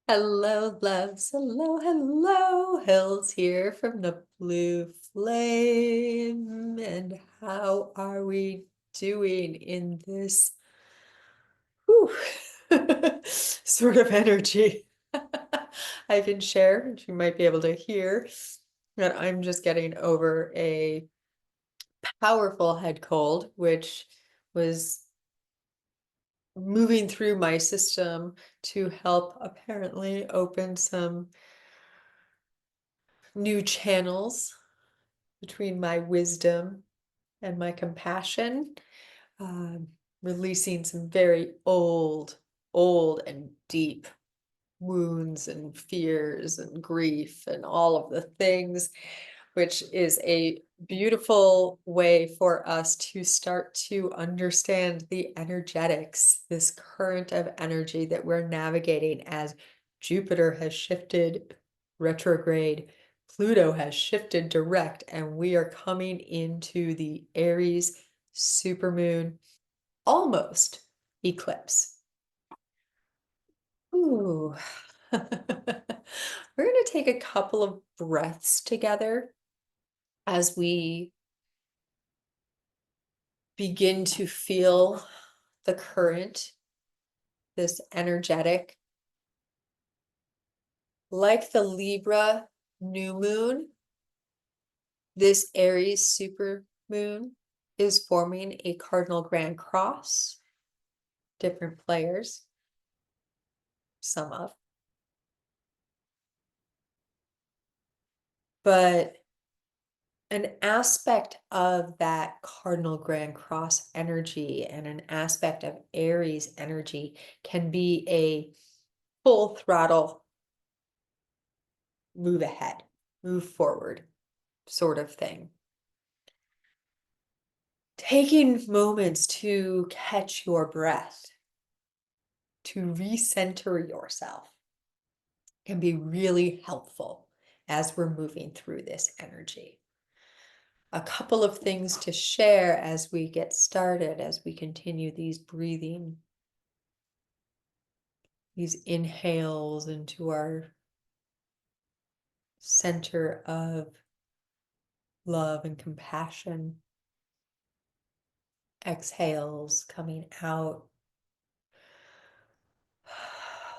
Hello, loves. Hello, hello. Hills here from the Blue Flame. And how are we doing in this whew, sort of energy? I can share, and you might be able to hear that I'm just getting over a powerful head cold, which was moving through my system to help apparently open some new channels between my wisdom and my compassion, um, releasing some very old and deep wounds and fears and grief and all of the things, which is a beautiful way for us to start to understand the energetics, this current of energy that we're navigating as Jupiter has shifted retrograde, Pluto has shifted direct, and we are coming into the Aries supermoon almost eclipse. Ooh. We're going to take a couple of breaths together as we begin to feel the current, this energetic. Like the Libra new moon, this Aries super moon is forming a cardinal grand cross, different players, some of. But an aspect of that cardinal grand cross energy and an aspect of Aries energy can be a full throttle move ahead, move forward sort of thing. Taking moments to catch your breath, to recenter yourself, can be really helpful as we're moving through this energy. A couple of things to share as we get started, as we continue these breathing, these inhales into our center of love and compassion, exhales coming out,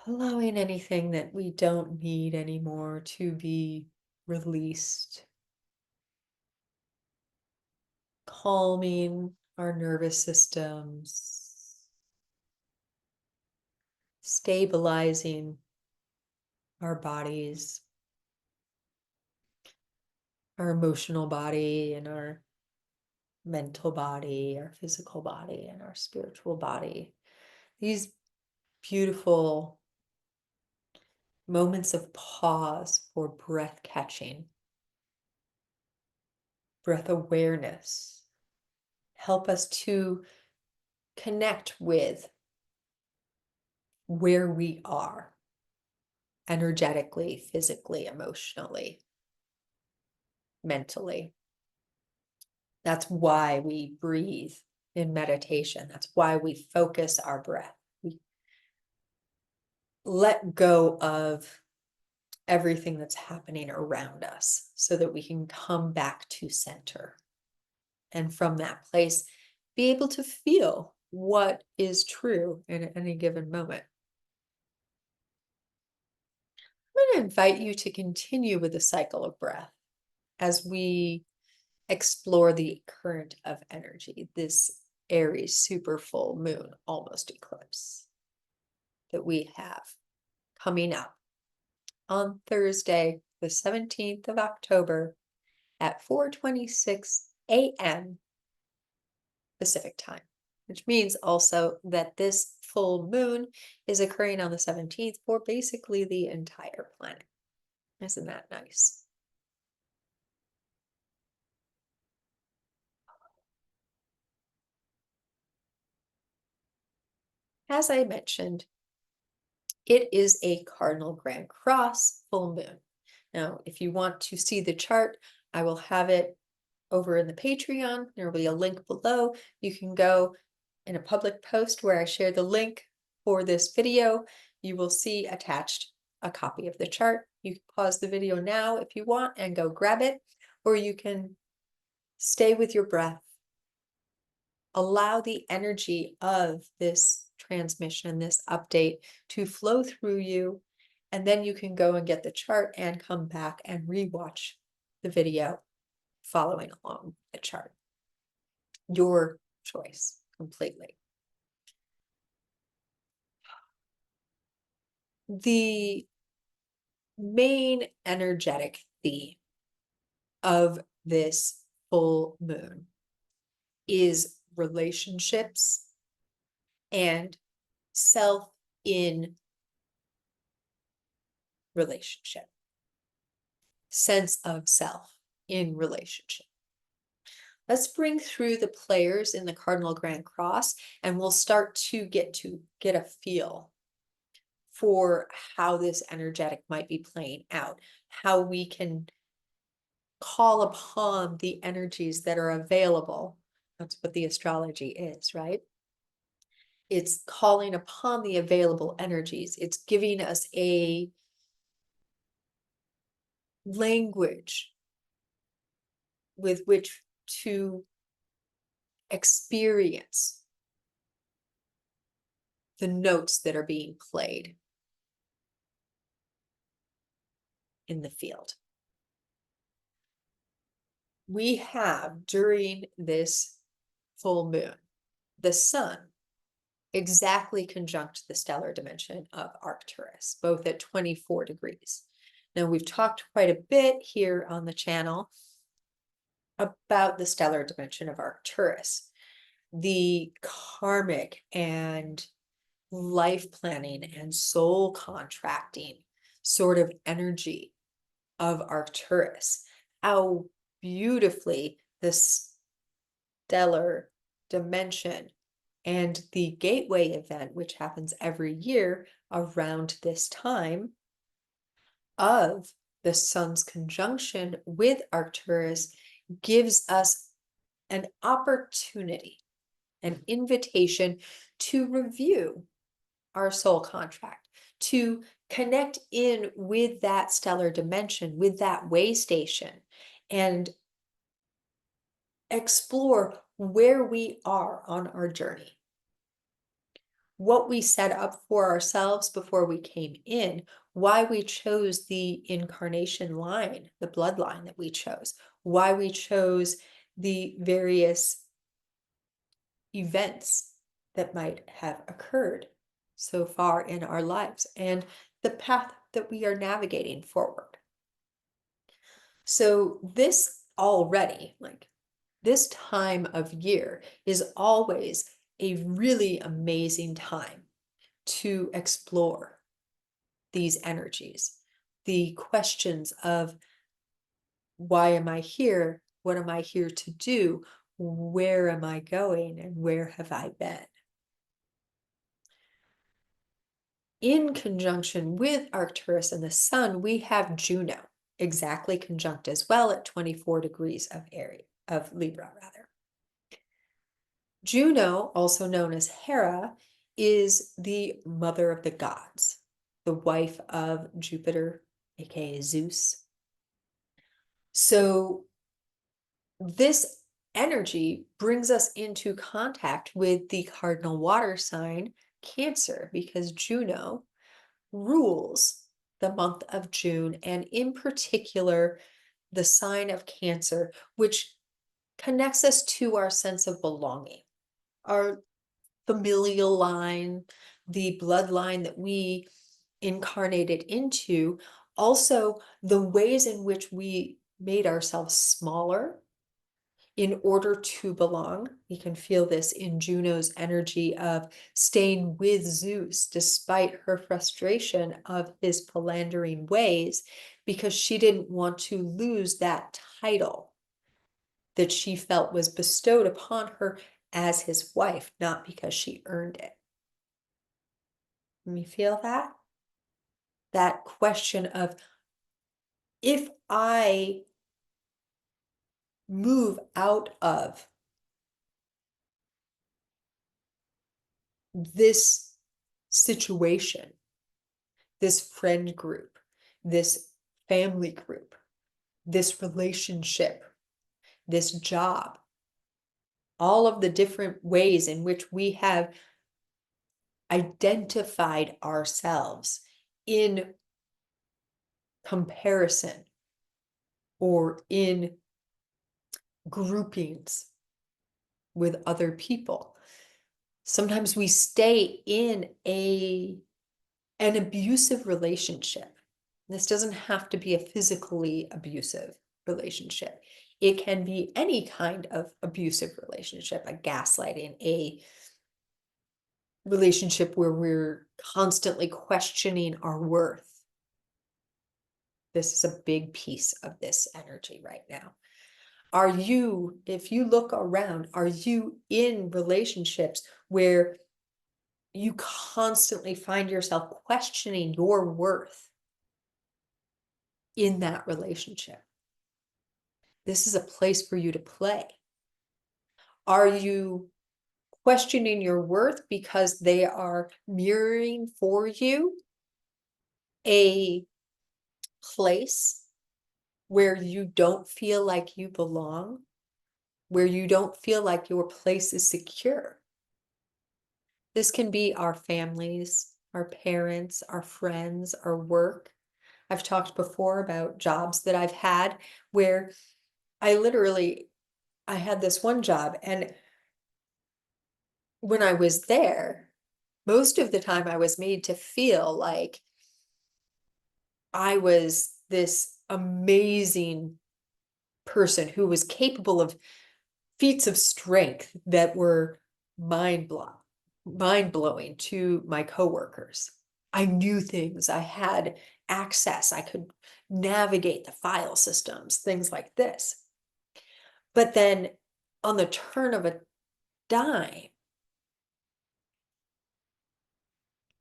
allowing anything that we don't need anymore to be released, calming our nervous systems, stabilizing our bodies, our emotional body and our mental body, our physical body and our spiritual body. These beautiful moments of pause for breath catching, breath awareness, help us to connect with where we are energetically, physically, emotionally, mentally. That's why we breathe in meditation. That's why we focus our breath. We let go of everything that's happening around us so that we can come back to center. And from that place, be able to feel what is true in any given moment. I'm going to invite you to continue with the cycle of breath as we explore the current of energy, this Aries super full moon, almost eclipse that we have coming up on Thursday, the 17th of October at 4:26 a.m. Pacific time, which means also that this full moon is occurring on the 17th for basically the entire planet. Isn't that nice? As I mentioned, it is a cardinal grand cross full moon. Now, if you want to see the chart, I will have it over in the Patreon. There will be a link below. You can go in a public post where I share the link for this video. You will see attached a copy of the chart. You can pause the video now if you want and go grab it, or you can stay with your breath. Allow the energy of this transmission, this update, to flow through you, and then you can go and get the chart and come back and rewatch the video following along the chart. Your choice completely. The main energetic theme of this full moon is relationships and self in relationship, sense of self in relationship. Let's bring through the players in the Cardinal Grand Cross, and we'll start to get a feel for how this energetic might be playing out, how we can call upon the energies that are available. That's what the astrology is, right? It's calling upon the available energies. It's giving us a language with which to experience the notes that are being played in the field. We have, during this full moon, the sun exactly conjunct the stellar dimension of Arcturus, both at 24 degrees. Now, we've talked quite a bit here on the channel about the stellar dimension of Arcturus, the karmic and life planning and soul contracting sort of energy of Arcturus, how beautifully the stellar dimension and the gateway event, which happens every year around this time of the sun's conjunction with Arcturus, gives us an opportunity, an invitation to review our soul contract, to connect in with that stellar dimension, with that way station, and explore where we are on our journey. What we set up for ourselves before we came in, why we chose the incarnation line, the bloodline that we chose, why we chose the various events that might have occurred so far in our lives, and the path that we are navigating forward. So this already, like this time of year, is always a really amazing time to explore these energies, the questions of why am I here? What am I here to do? Where am I going? And where have I been? In conjunction with Arcturus and the sun, we have Juno exactly conjunct as well at 24 degrees of Aries, of Libra rather. Juno, also known as Hera, is the mother of the gods, the wife of Jupiter, aka Zeus. So this energy brings us into contact with the cardinal water sign, Cancer, because Juno rules the month of June, and in particular, the sign of Cancer, which connects us to our sense of belonging, our familial line, the bloodline that we incarnated into, also the ways in which we made ourselves smaller in order to belong. You can feel this in Juno's energy of staying with Zeus despite her frustration of his philandering ways, because she didn't want to lose that title that she felt was bestowed upon her as his wife, not because she earned it. Let me feel that? That question of, if I move out of this situation this friend group, this family group, this relationship, this job, all of the different ways in which we have identified ourselves in comparison or in groupings with other people. Sometimes we stay in an abusive relationship. This doesn't have to be a physically abusive relationship. It can be any kind of abusive relationship, a gaslighting, a relationship where we're constantly questioning our worth. This is a big piece of this energy right now. Are you, if you look around, are you in relationships where you constantly find yourself questioning your worth in that relationship? This is a place for you to play. Are you questioning your worth because they are mirroring for you a place where you don't feel like you belong, where you don't feel like your place is secure? This can be our families, our parents, our friends, our work. I've talked before about jobs that I've had where I had this one job, and when I was there, most of the time I was made to feel like I was this amazing person who was capable of feats of strength that were mind-blowing to my coworkers. I knew things, I had access, I could navigate the file systems, things like this. But then on the turn of a dime,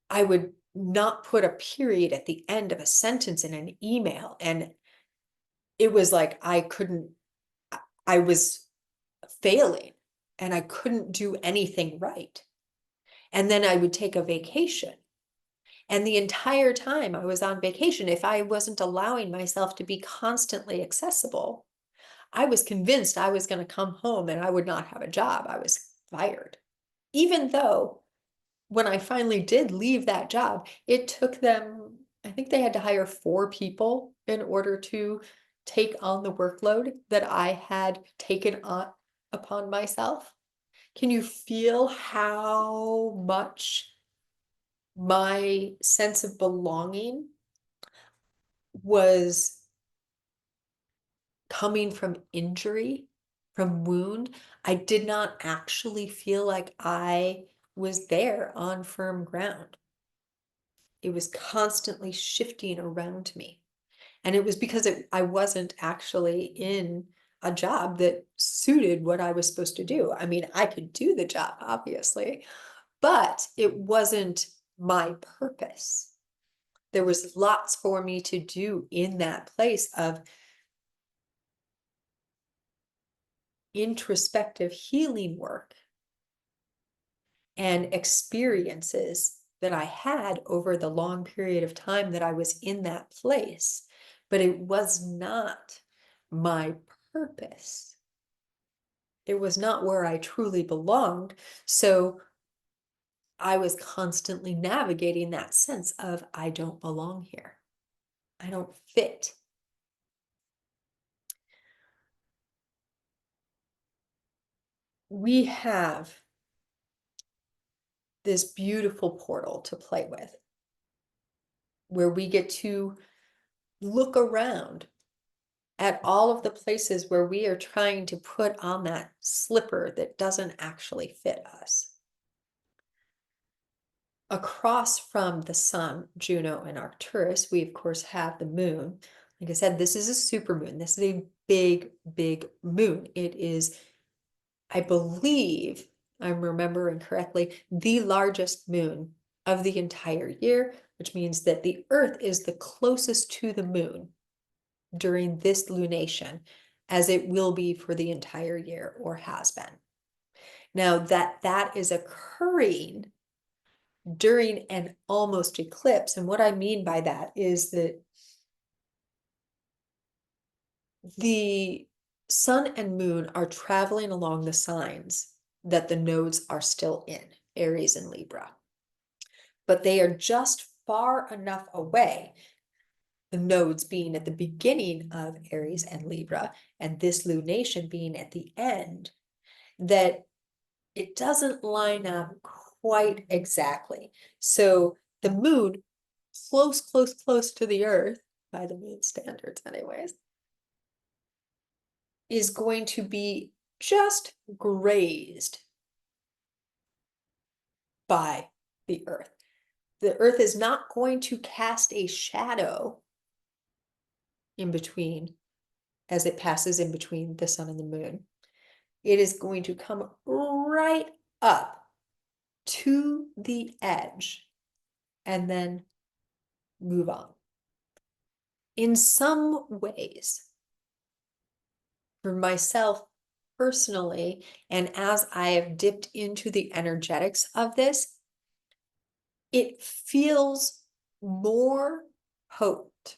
I would not put a period at the end of a sentence in an email, and it was like I was failing and I couldn't do anything right. And then I would take a vacation. And the entire time I was on vacation, if I wasn't allowing myself to be constantly accessible, I was convinced I was going to come home and I would not have a job. I was fired. Even though when I finally did leave that job, it took them, I think they had to hire 4 people in order to take on the workload that I had taken on upon myself. Can you feel how much my sense of belonging was coming from injury, from wound? I did not actually feel like I was there on firm ground. It was constantly shifting around me. And it was because I wasn't actually in a job that suited what I was supposed to do. I mean, I could do the job, obviously, but it wasn't my purpose. There was lots for me to do in that place of introspective healing work and experiences that I had over the long period of time that I was in that place, but it was not my purpose. It was not where I truly belonged. So I was constantly navigating that sense of, I don't belong here. I don't fit. We have this beautiful portal to play with, where we get to look around at all of the places where we are trying to put on that slipper that doesn't actually fit us. Across from the sun, Juno, and Arcturus, we of course have the moon. Like I said, this is a supermoon. This is a big, big moon. It is, I believe, I'm remembering correctly, the largest moon of the entire year, which means that the Earth is the closest to the moon during this lunation as it will be for the entire year or has been. Now that is occurring during an almost eclipse. And what I mean by that is that the sun and moon are traveling along the signs that the nodes are still in, Aries and Libra. But they are just far enough away, the nodes being at the beginning of Aries and Libra, and this lunation being at the end, that it doesn't line up quite exactly. So the moon, close to the earth, by the moon standards anyways, is going to be just grazed by the earth. The earth is not going to cast a shadow in between as it passes in between the sun and the moon. It is going to come right up to the edge and then move on. In some ways, for myself personally, and as I have dipped into the energetics of this, it feels more potent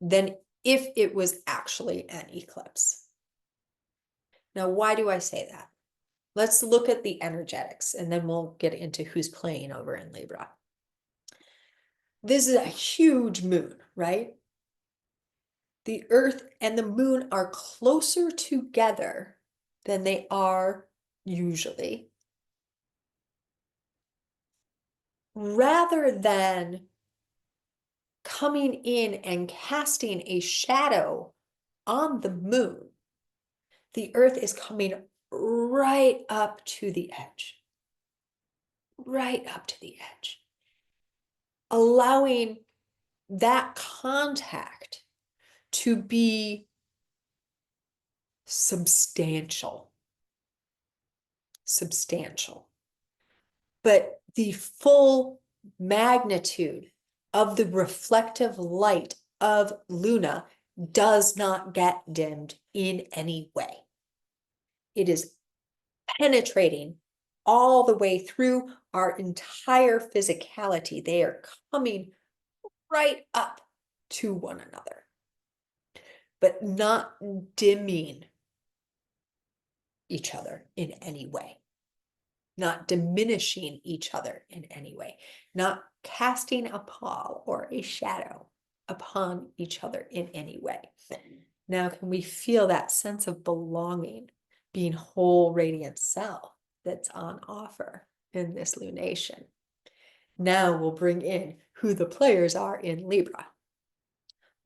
than if it was actually an eclipse. Now, why do I say that? Let's look at the energetics and then we'll get into who's playing over in Libra. This is a huge moon, right? The earth and the moon are closer together than they are usually. Rather than coming in and casting a shadow on the moon, the earth is coming right up to the edge, right up to the edge, allowing that contact to be substantial. But the full magnitude of the reflective light of Luna does not get dimmed in any way. It is penetrating all the way through our entire physicality. They are coming right up to one another, but not dimming each other in any way, not diminishing each other in any way, not casting a pall or a shadow upon each other in any way. Now, can we feel that sense of belonging, being whole radiant self that's on offer in this lunation? Now we'll bring in who the players are in Libra.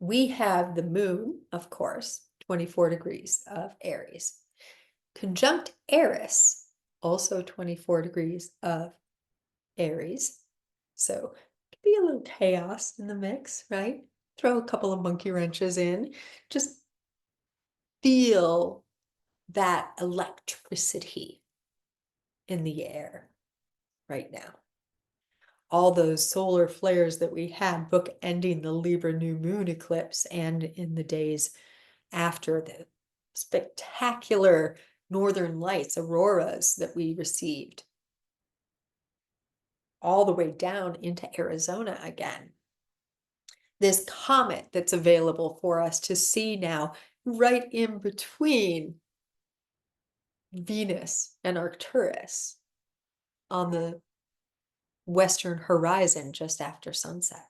We have the moon, of course, 24 degrees of Aries, conjunct Eris, also 24 degrees of Aries. So it could be a little chaos in the mix, right? Throw a couple of monkey wrenches in. Just feel that electricity in the air right now. All those solar flares that we had bookending the Libra new moon eclipse and in the days after, the spectacular northern lights, auroras that we received, all the way down into Arizona again. This comet that's available for us to see now, right in between Venus and Arcturus on the western horizon just after sunset.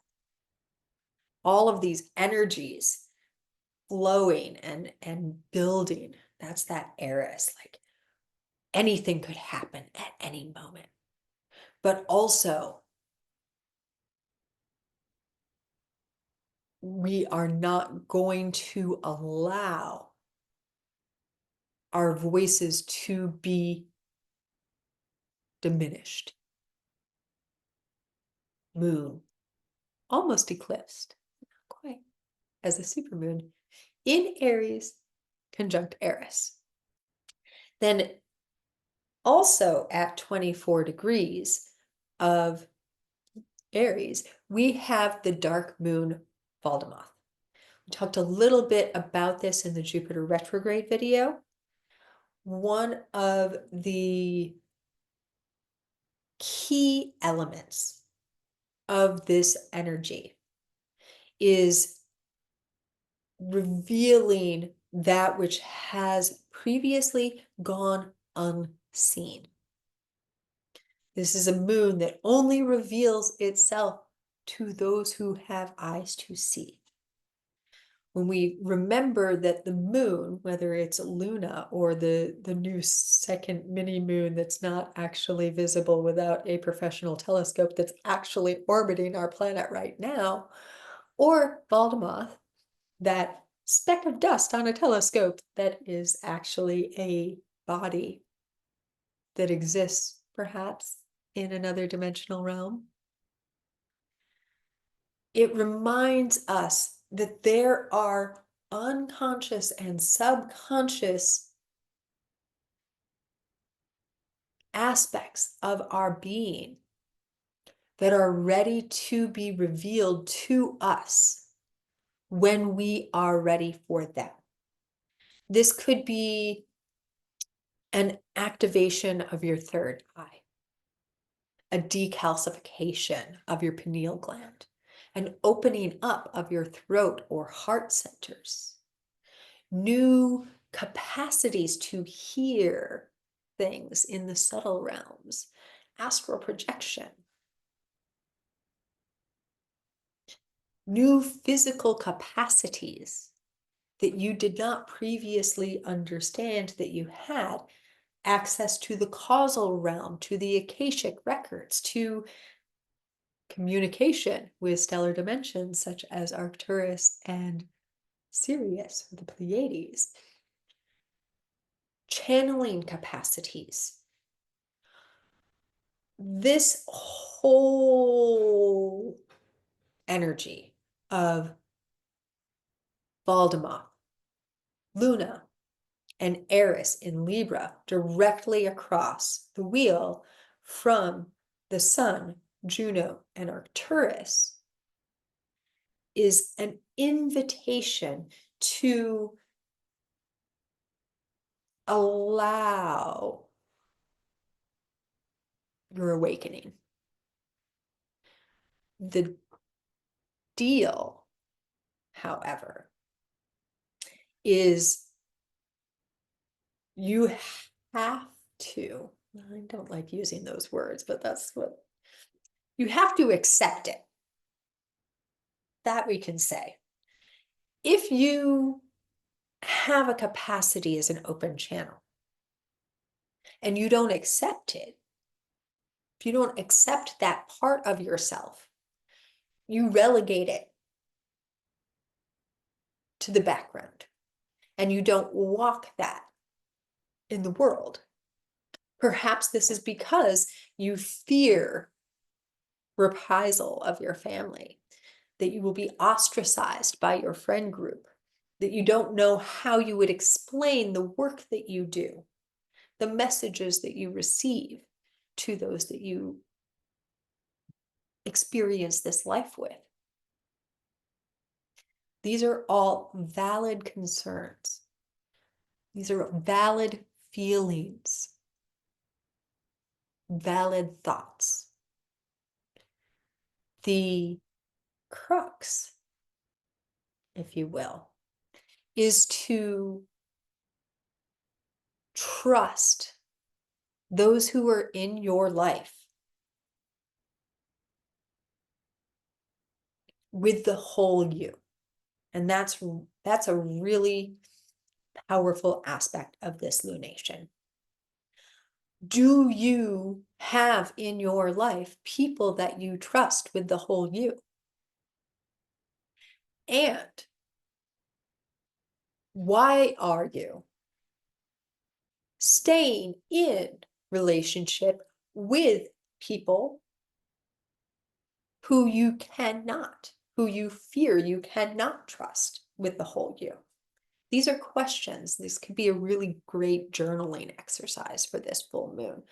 All of these energies flowing and building. That's that Eris, like anything could happen at any moment. But also, we are not going to allow our voices to be diminished. Moon, almost eclipsed, not quite, as a supermoon in Aries, conjunct Eris. Then also at 24 degrees of Aries, we have the dark moon Valdemoth. We talked a little bit about this in the Jupiter retrograde video. One of the key elements of this energy is revealing that which has previously gone unseen. This is a moon that only reveals itself to those who have eyes to see. When we remember that the moon, whether it's Luna or the new second mini moon that's not actually visible without a professional telescope that's actually orbiting our planet right now, or Valdemoth, that speck of dust on a telescope that is actually a body that exists perhaps in another dimensional realm. It reminds us that there are unconscious and subconscious aspects of our being that are ready to be revealed to us when we are ready for them. This could be an activation of your third eye, a decalcification of your pineal gland, an opening up of your throat or heart centers, new capacities to hear things in the subtle realms, astral projection, new physical capacities that you did not previously understand that you had, access to the causal realm, to the Akashic records, to communication with stellar dimensions such as Arcturus and Sirius, or the Pleiades, channeling capacities. This whole energy of Valdemoth, Luna, and Aries in Libra directly across the wheel from the Sun, Juno, and Arcturus is an invitation to allow your awakening. The deal, however, is you have to, I don't like using those words, but that's what, you have to accept it. That we can say. If you have a capacity as an open channel and you don't accept it, if you don't accept that part of yourself, you relegate it to the background and you don't walk that in the world. Perhaps this is because you fear reprisal of your family, that you will be ostracized by your friend group, that you don't know how you would explain the work that you do, the messages that you receive to those that you experience this life with. These are all valid concerns. These are valid feelings, valid thoughts. The crux, if you will, is to trust those who are in your life with the whole you. And that's a really powerful aspect of this lunation. Do you have in your life people that you trust with the whole you? And why are you staying in relationship with people who you cannot, who you fear you cannot trust with the whole you? These are questions. This could be a really great journaling exercise for this full moon.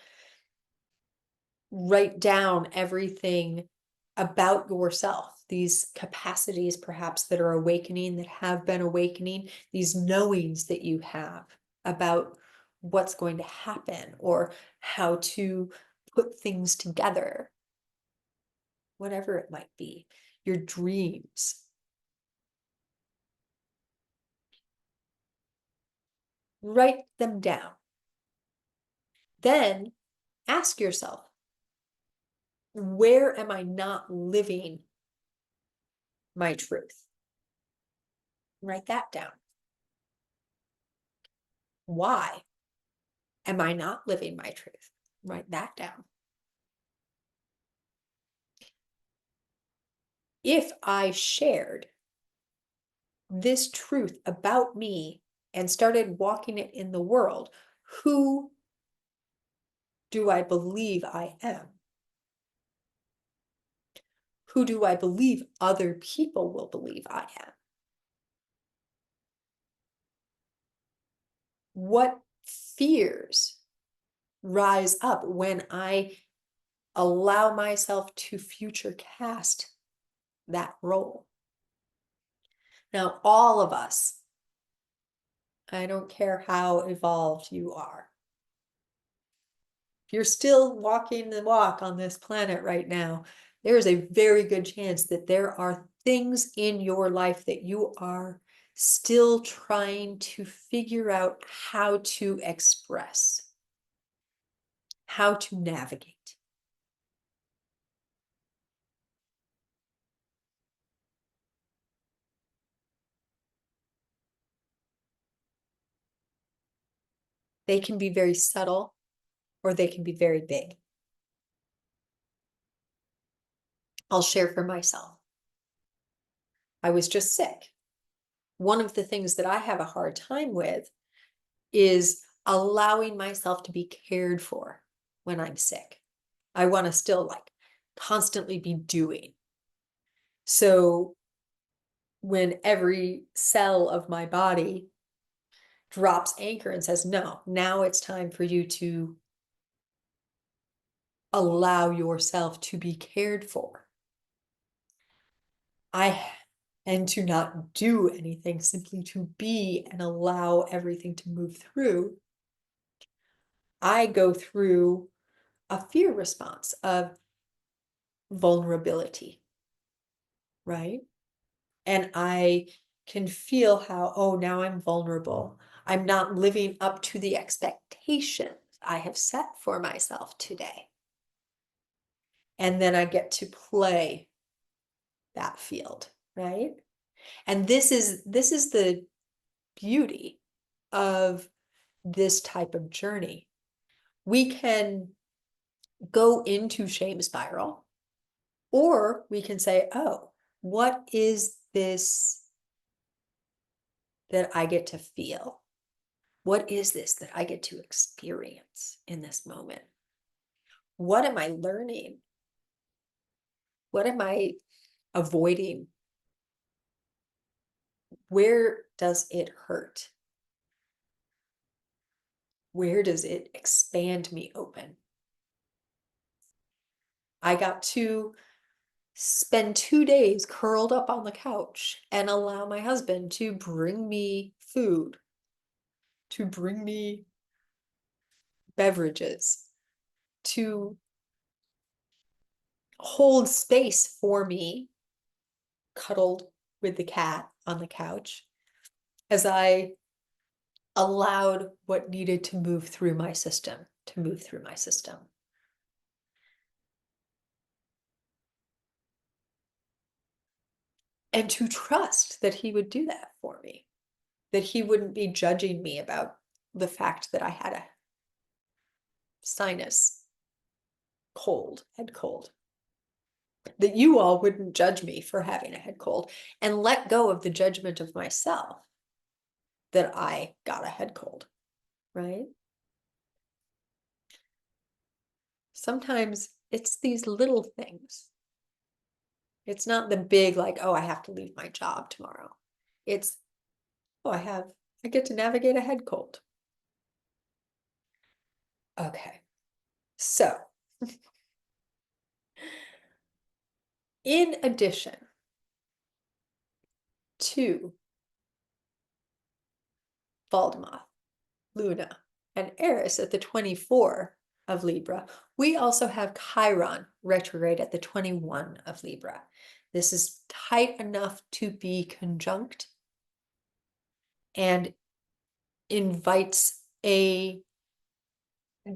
Write down everything about yourself, these capacities perhaps that are awakening, that have been awakening, these knowings that you have about what's going to happen or how to put things together, whatever it might be, your dreams. Write them down. Then ask yourself, where am I not living my truth? Write that down. Why am I not living my truth? Write that down. If I shared this truth about me and started walking it in the world, who do I believe I am? Who do I believe other people will believe I am? What fears rise up when I allow myself to future cast that role? Now, all of us, I don't care how evolved you are, if you're still walking the walk on this planet right now, there is a very good chance that there are things in your life that you are still trying to figure out how to express, how to navigate. They can be very subtle or they can be very big. I'll share for myself. I was just sick. One of the things that I have a hard time with is allowing myself to be cared for when I'm sick. I want to still like constantly be doing. So when every cell of my body drops anchor and says, no, now it's time for you to allow yourself to be cared for. And to not do anything, simply to be and allow everything to move through. I go through a fear response of vulnerability, right? And I can feel how, oh, now I'm vulnerable. I'm not living up to the expectations I have set for myself today. And then I get to play that field, right? And this is the beauty of this type of journey. We can go into shame spiral, or we can say, oh, what is this that I get to feel? What is this that I get to experience in this moment? What am I learning? What am I avoiding? Where does it hurt? Where does it expand me open? I got to spend 2 days curled up on the couch and allow my husband to bring me food, to bring me beverages, to hold space for me, cuddled with the cat on the couch, as I allowed what needed to move through my system to move through my system. And to trust that he would do that for me, that he wouldn't be judging me about the fact that I had a sinus cold, head cold, that you all wouldn't judge me for having a head cold, and let go of the judgment of myself that I got a head cold, right? Sometimes it's these little things. It's not the big, like, oh, I have to leave my job tomorrow. It's, oh, I get to navigate a head cold. Okay. So, in addition to Valdemoth, Luna, and Eris at the 24, of Libra. We also have Chiron retrograde at the 21 of Libra. This is tight enough to be conjunct and invites a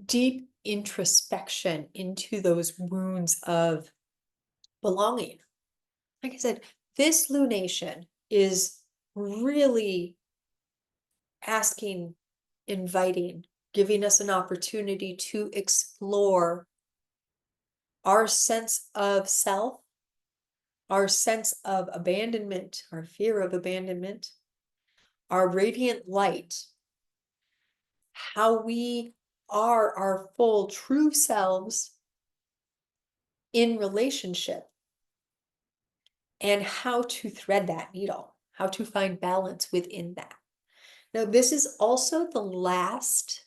deep introspection into those wounds of belonging. Like I said, this lunation is really asking, inviting, giving us an opportunity to explore our sense of self, our sense of abandonment, our fear of abandonment, our radiant light, how we are our full true selves in relationship, and how to thread that needle, how to find balance within that. Now, this is also the last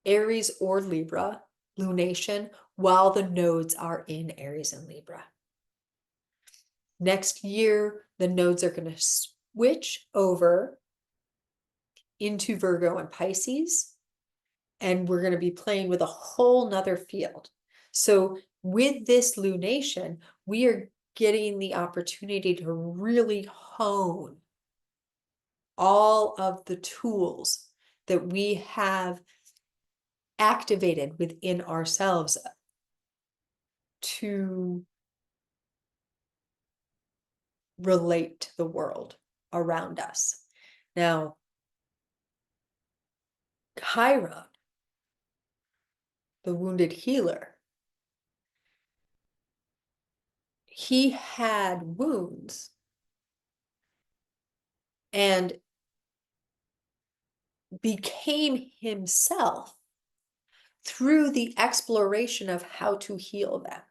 Aries or Libra lunation while the nodes are in Aries and Libra. Next year, the nodes are going to switch over into Virgo and Pisces, and we're going to be playing with a whole nother field. So with this lunation, we are getting the opportunity to really hone all of the tools that we have activated within ourselves to relate to the world around us. Now, Chiron, the wounded healer, he had wounds and became himself through the exploration of how to heal them.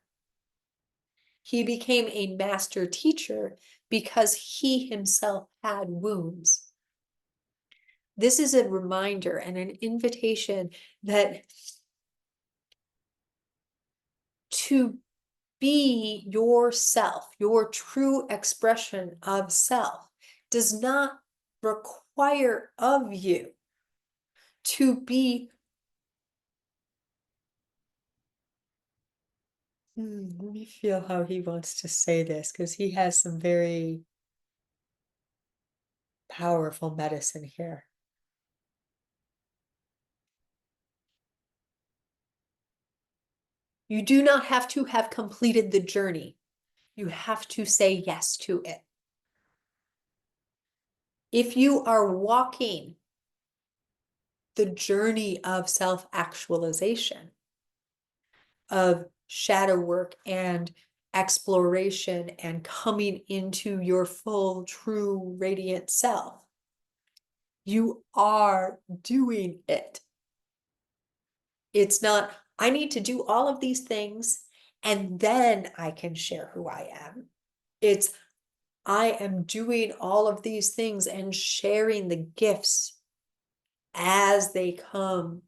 He became a master teacher because he himself had wounds. This is a reminder and an invitation that to be yourself, your true expression of self, does not require of you to be let me feel how he wants to say this, because he has some very powerful medicine here. You do not have to have completed the journey. You have to say yes to it. If you are walking the journey of self-actualization, of shadow work and exploration and coming into your full, true, radiant self, you are doing it. It's not, I need to do all of these things and then I can share who I am. It's, I am doing all of these things and sharing the gifts as they come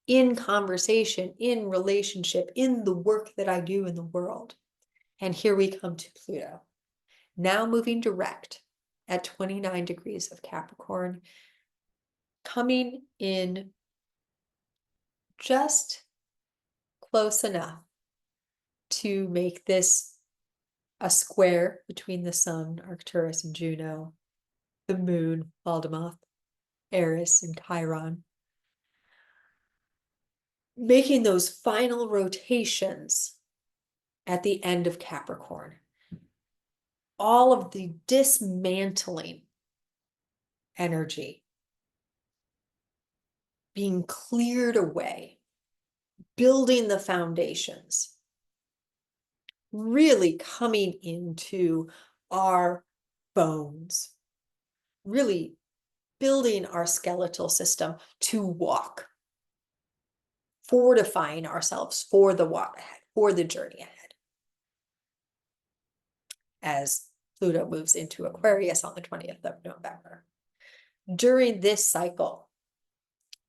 in conversation, in relationship, in the work that I do in the world. And here we come to Pluto, now moving direct at 29 degrees of Capricorn, coming in just close enough to make this a square between the sun, Arcturus, and Juno, the moon, Valdemoth, Eris, and Chiron, making those final rotations at the end of Capricorn. All of the dismantling energy being cleared away, building the foundations, really coming into our bones, really building our skeletal system to walk, fortifying ourselves for the walk ahead, for the journey ahead. As Pluto moves into Aquarius on the 20th of November. During this cycle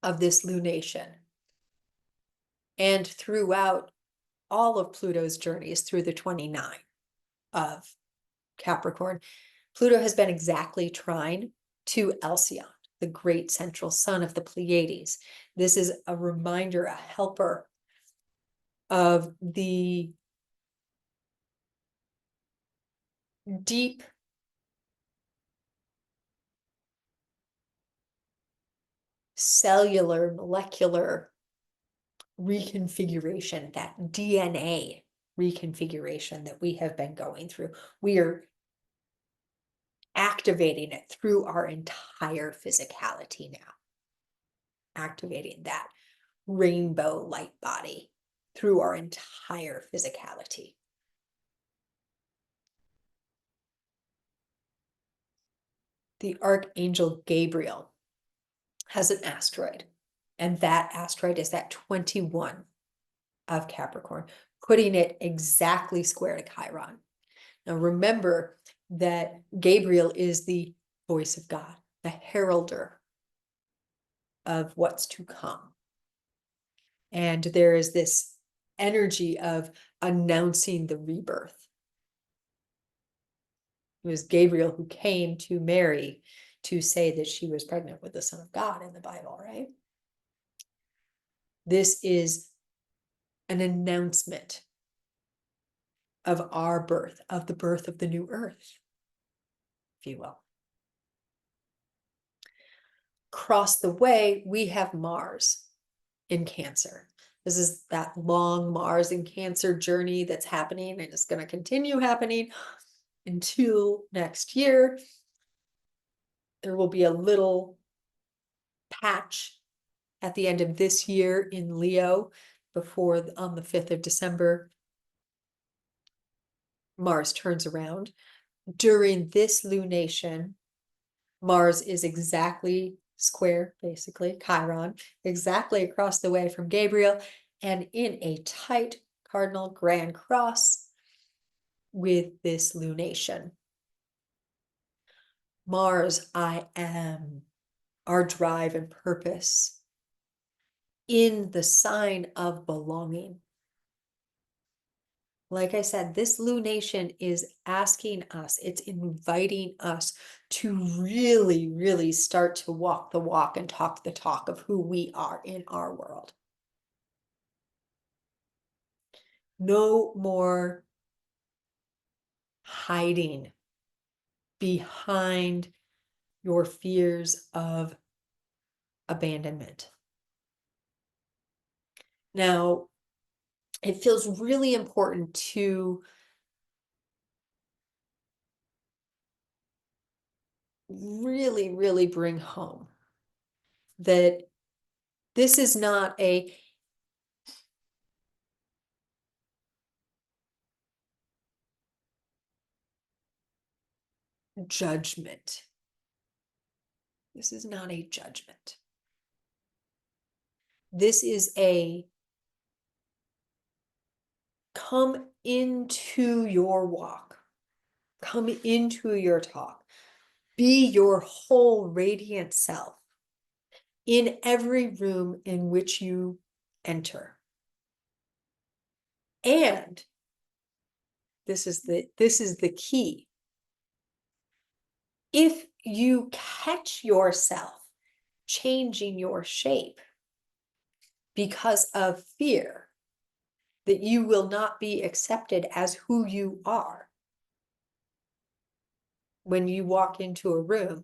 of this lunation, and throughout all of Pluto's journeys through the 29 of Capricorn, Pluto has been exactly trine to Alcyone. the great central sun of the Pleiades. This is a reminder, a helper of the deep cellular, molecular reconfiguration, that DNA reconfiguration that we have been going through. We are activating it through our entire physicality now, activating that rainbow light body through our entire physicality. The Archangel Gabriel has an asteroid, and that asteroid is at 21 of Capricorn, putting it exactly square to Chiron. Now remember that Gabriel is the voice of God, the heralder of what's to come. And there is this energy of announcing the rebirth. It was Gabriel who came to Mary to say that she was pregnant with the Son of God in the Bible, right? This is an announcement of our birth, of the birth of the new earth, if you will. Across the way, we have Mars in Cancer. This is that long Mars in Cancer journey that's happening, and it's going to continue happening until next year. There will be a little patch at the end of this year in Leo before on the 5th of December, Mars turns around. During this lunation, Mars is exactly square, basically, Chiron, exactly across the way from Gabriel, and in a tight cardinal grand cross with this lunation. Mars, I am, our drive and purpose in the sign of belonging. Like I said, this lunation is asking us, it's inviting us to really, really start to walk the walk and talk the talk of who we are in our world. No more hiding behind your fears of abandonment. Now, it feels really important to really, really bring home that this is not a judgment. This is not a judgment. This is a come into your walk, come into your talk, be your whole radiant self in every room in which you enter. And this is the key. If you catch yourself changing your shape because of fear that you will not be accepted as who you are when you walk into a room,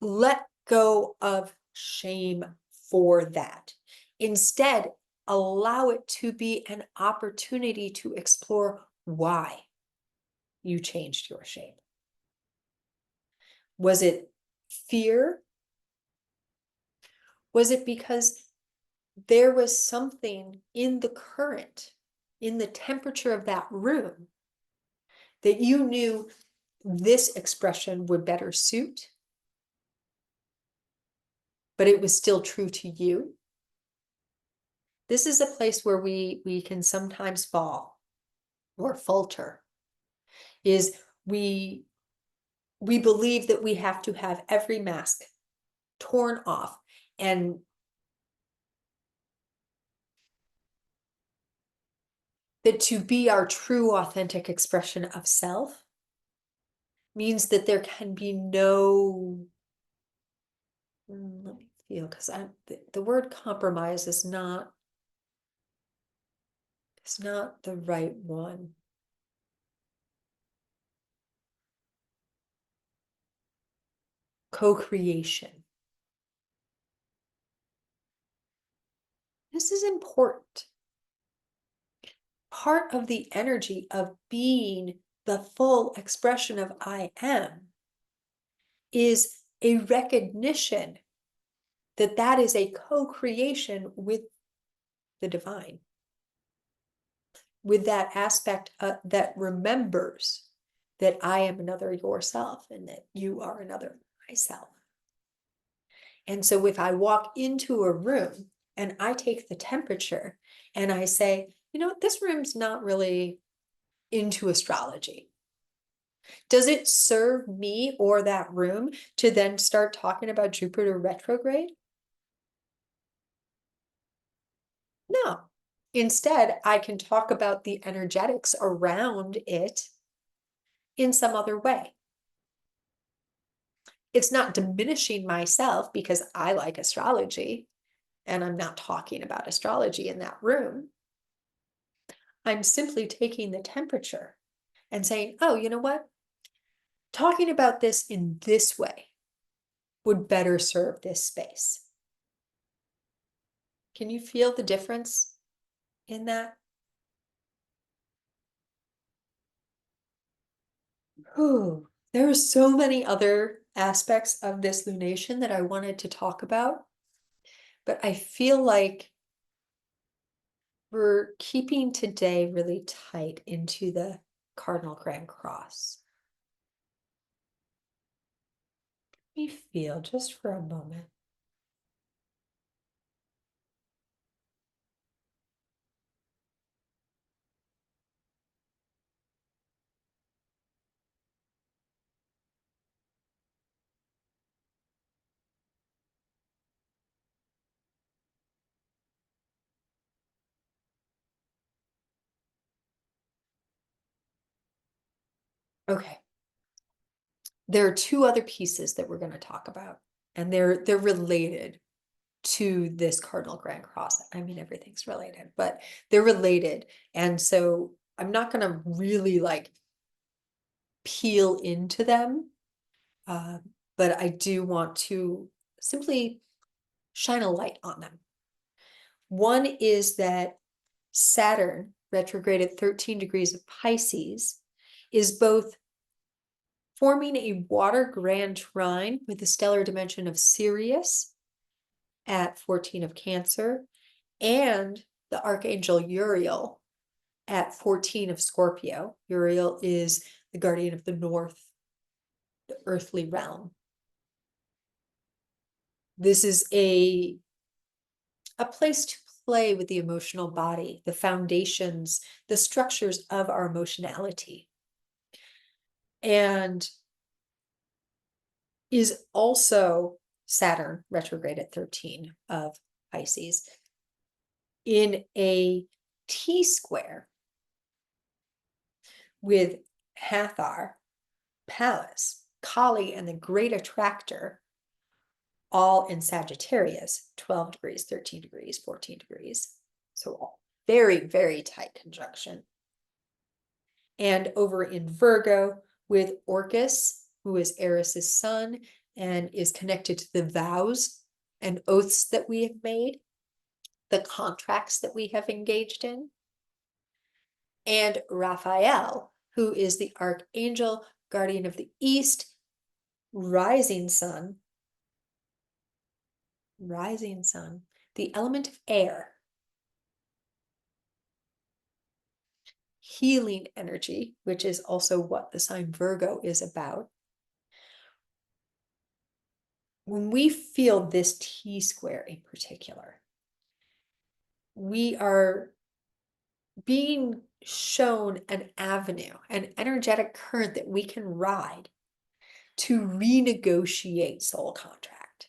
let go of shame for that. Instead, allow it to be an opportunity to explore why you changed your shape. Was it fear? Was it because there was something in the current, in the temperature of that room, that you knew this expression would better suit, but it was still true to you? This is a place where we can sometimes fall or falter, is we believe that we have to have every mask torn off, and that to be our true authentic expression of self, means that there can be no, let me feel, because the word compromise is not the right one. Co-creation. This is important. Part of the energy of being the full expression of I am is a recognition that that is a co-creation with the divine, with that aspect that remembers that I am another yourself and that you are another myself. And so if I walk into a room and I take the temperature and I say, you know, this room's not really into astrology. Does it serve me or that room to then start talking about Jupiter retrograde? No. Instead, I can talk about the energetics around it in some other way. It's not diminishing myself because I like astrology and I'm not talking about astrology in that room. I'm simply taking the temperature and saying, oh, you know what? Talking about this in this way would better serve this space. Can you feel the difference in that? Oh, there are so many other aspects of this lunation that I wanted to talk about, but I feel like we're keeping today really tight into the Cardinal Grand Cross. Let me feel just for a moment. Okay. There are two other pieces that we're going to talk about, and they're related to this Cardinal Grand Cross. I mean, everything's related, but they're related. And so I'm not going to really like peel into them, but I do want to simply shine a light on them. One is that Saturn, retrograde at 13 degrees of Pisces, is both forming a water grand trine with the stellar dimension of Sirius at 14 of Cancer and the Archangel Uriel at 14 of Scorpio. Uriel is the guardian of the north, the earthly realm. This is a place to play with the emotional body, the foundations, the structures of our emotionality. And is also Saturn retrograde at 13 of Pisces in a T-square with Hathor, Pallas, Kali, and the Great Attractor, all in Sagittarius, 12 degrees, 13 degrees, 14 degrees. So all very, very tight conjunction. And over in Virgo with Orcus, who is Eris's son and is connected to the vows and oaths that we have made, the contracts that we have engaged in. And Raphael, who is the archangel, guardian of the East, rising sun, the element of air, healing energy, which is also what the sign Virgo is about. When we feel this T-square in particular, we are being shown an avenue, an energetic current that we can ride to renegotiate soul contract,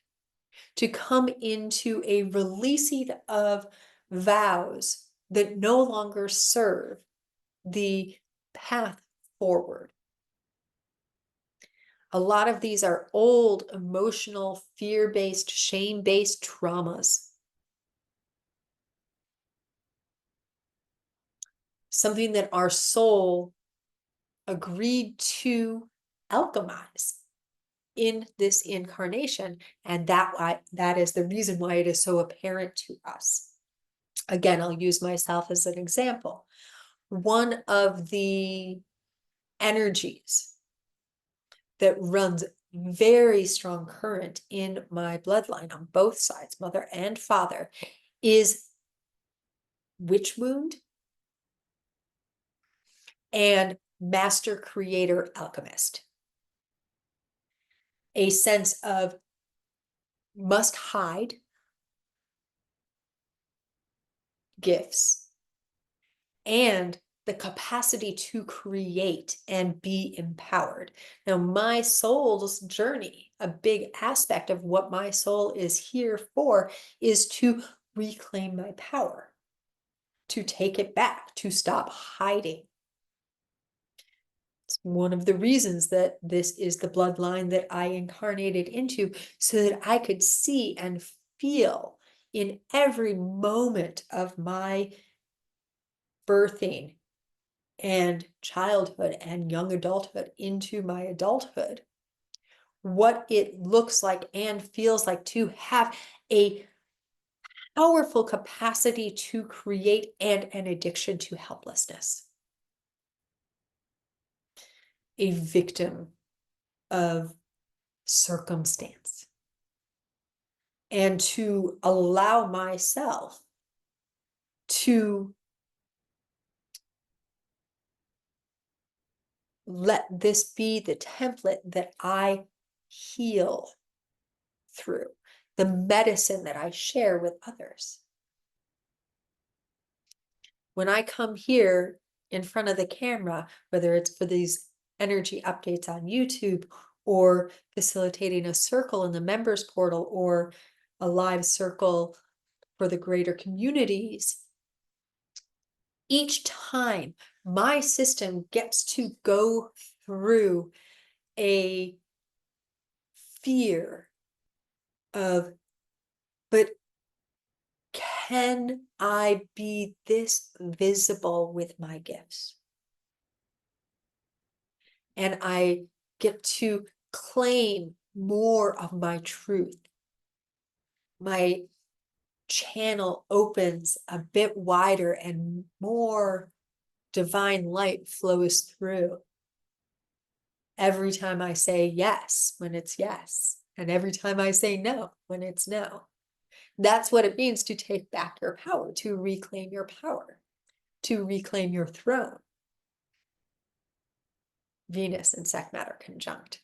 to come into a releasing of vows that no longer serve the path forward. A lot of these are old, emotional, fear-based, shame-based traumas. Something that our soul agreed to alchemize in this incarnation, and that is the reason why it is so apparent to us. Again, I'll use myself as an example. One of the energies that runs very strong current in my bloodline on both sides, mother and father, is witch wound and master creator alchemist. A sense of must hide gifts and the capacity to create and be empowered. Now, my soul's journey, a big aspect of what my soul is here for, is to reclaim my power, to take it back, to stop hiding. It's one of the reasons that this is the bloodline that I incarnated into, so that I could see and feel in every moment of my birthing and childhood and young adulthood into my adulthood, what it looks like and feels like to have a powerful capacity to create and an addiction to helplessness. A victim of circumstance. And to allow myself to let this be the template that I heal through, the medicine that I share with others. When I come here in front of the camera, whether it's for these energy updates on YouTube or facilitating a circle in the members portal or a live circle for the greater communities, each time my system gets to go through a fear of, but can I be this visible with my gifts? And I get to claim more of my truth. My channel opens a bit wider and more divine light flows through. Every time I say yes, when it's yes, and every time I say no, when it's no. That's what it means to take back your power, to reclaim your power, to reclaim your throne. Venus and Sec matter conjunct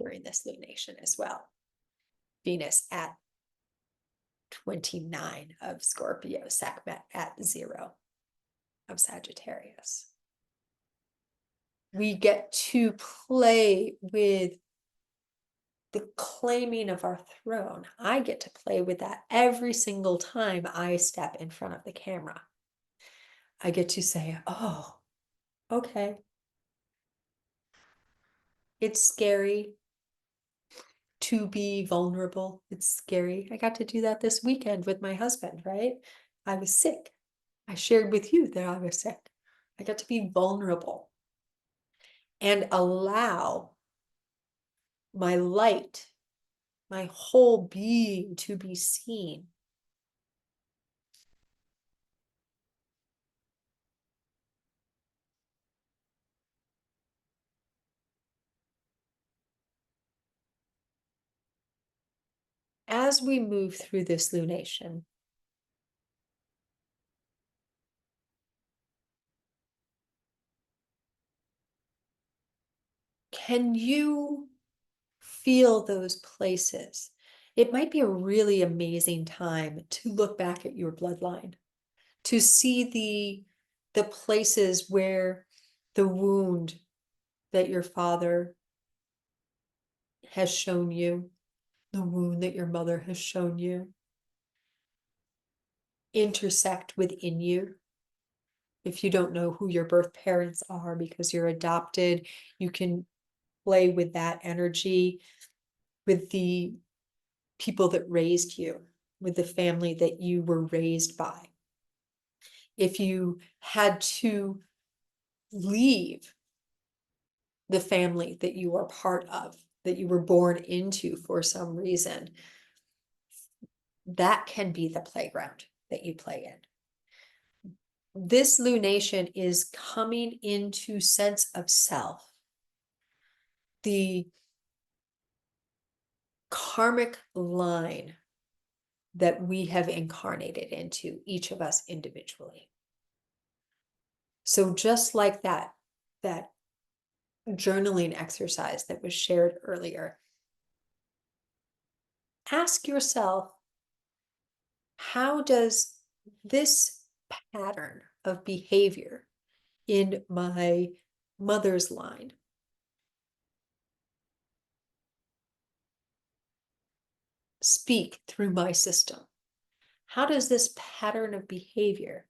during this lunation as well. Venus at 29 of Scorpio, Sekhmet at 0 of Sagittarius. We get to play with the claiming of our throne. I get to play with that every single time I step in front of the camera. I get to say, oh, okay. It's scary to be vulnerable. It's scary. I got to do that this weekend with my husband, right? I was sick. I shared with you that I was sick. I got to be vulnerable and allow my light, my whole being to be seen. As we move through this lunation, can you feel those places? It might be a really amazing time to look back at your bloodline, to see the places where the wound that your father has shown you, the wound that your mother has shown you, intersect within you. If you don't know who your birth parents are because you're adopted, you can play with that energy, with the people that raised you, with the family that you were raised by. If you had to leave the family that you are part of, that you were born into for some reason, that can be the playground that you play in. This lunation is coming into sense of self, the karmic line that we have incarnated into, each of us individually. So just like that journaling exercise that was shared earlier, ask yourself, how does this pattern of behavior in my mother's line speak through my system? How does this pattern of behavior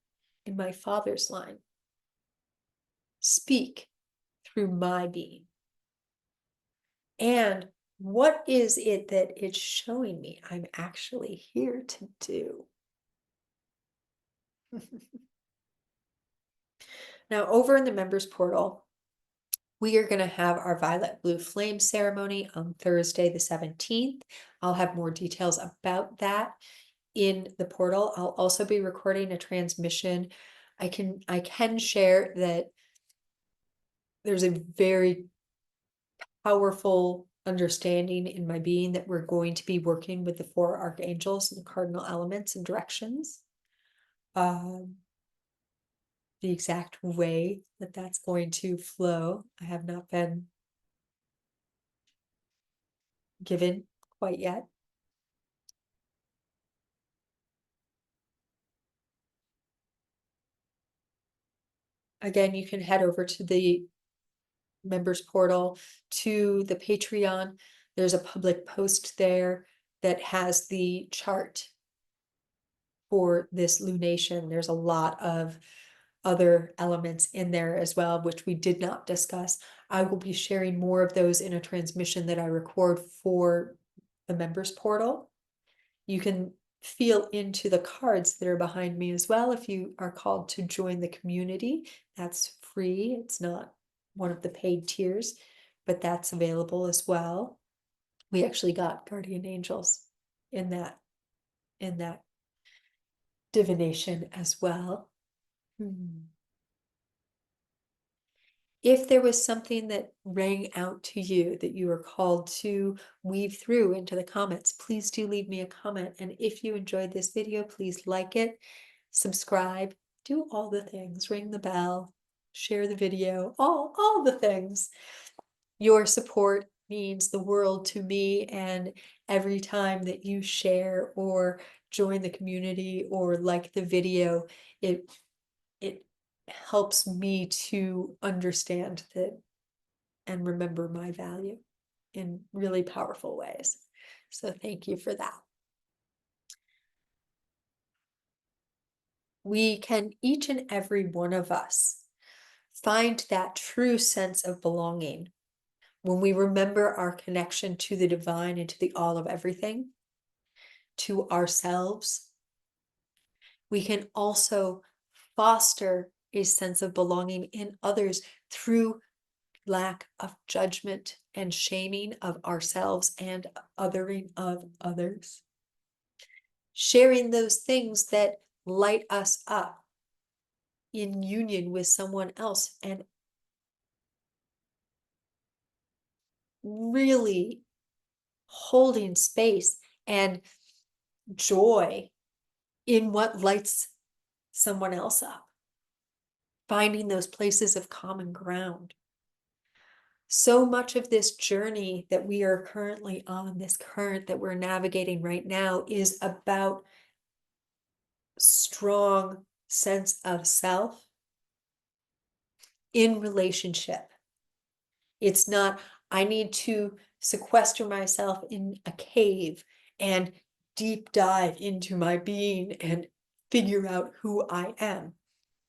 in my father's line speak through my being? And what is it that it's showing me I'm actually here to do? Now, over in the members portal, we are going to have our Violet Blue Flame ceremony on Thursday, the 17th. I'll have more details about that in the portal. I'll also be recording a transmission. I can share that there's a very powerful understanding in my being that we're going to be working with the 4 archangels and the cardinal elements and directions. The exact way that that's going to flow, I have not been given quite yet. Again, you can head over to the members portal, to the Patreon. There's a public post there that has the chart for this lunation. There's a lot of other elements in there as well, which we did not discuss. I will be sharing more of those in a transmission that I record for the members portal. You can feel into the cards that are behind me as well if you are called to join the community. That's free. It's not one of the paid tiers, but that's available as well. We actually got guardian angels in that divination as well. If there was something that rang out to you that you were called to weave through into the comments, please do leave me a comment. And if you enjoyed this video, please like it, subscribe, do all the things, ring the bell, share the video, all the things. Your support means the world to me, and every time that you share or join the community or like the video, it helps me to understand that and remember my value in really powerful ways. So thank you for that. We can, each and every one of us, find that true sense of belonging when we remember our connection to the divine and to the all of everything, to ourselves. We can also foster a sense of belonging in others through lack of judgment and shaming of ourselves and othering of others. Sharing those things that light us up in union with someone else, and really holding space and joy in what lights someone else up. Finding those places of common ground. So much of this journey that we are currently on, this current that we're navigating right now, is about strong sense of self in relationship. It's not, I need to sequester myself in a cave and deep dive into my being and figure out who I am.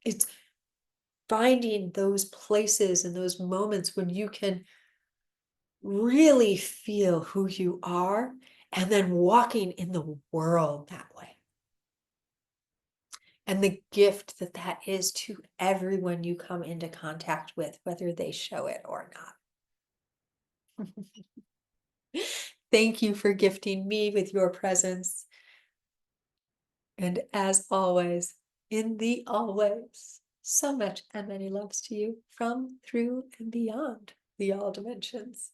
It's finding those places and those moments when you can really feel who you are, and then walking in the world that way. And the gift that that is to everyone you come into contact with, whether they show it or not. Thank you for gifting me with your presence. And as always, in the always, so much and many loves to you from, through, and beyond the all dimensions.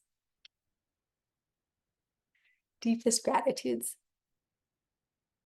Deepest gratitudes.